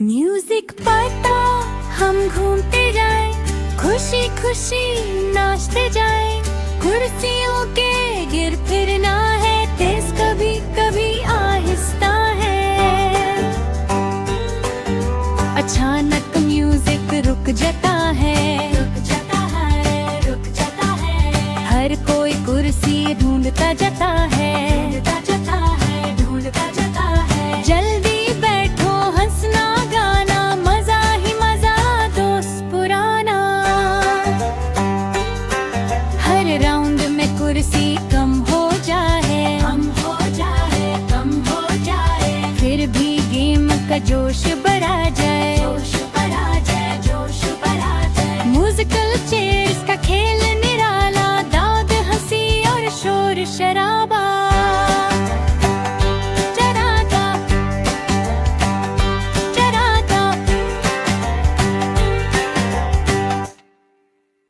Music पता हम घूमते जाएं, खुशी खुशी नाचते जाएं। कुर्सियों के गिर फिरना है, तेज कभी कभी आहिस्ता है। अचानक म्यूजिक रुक जाता है।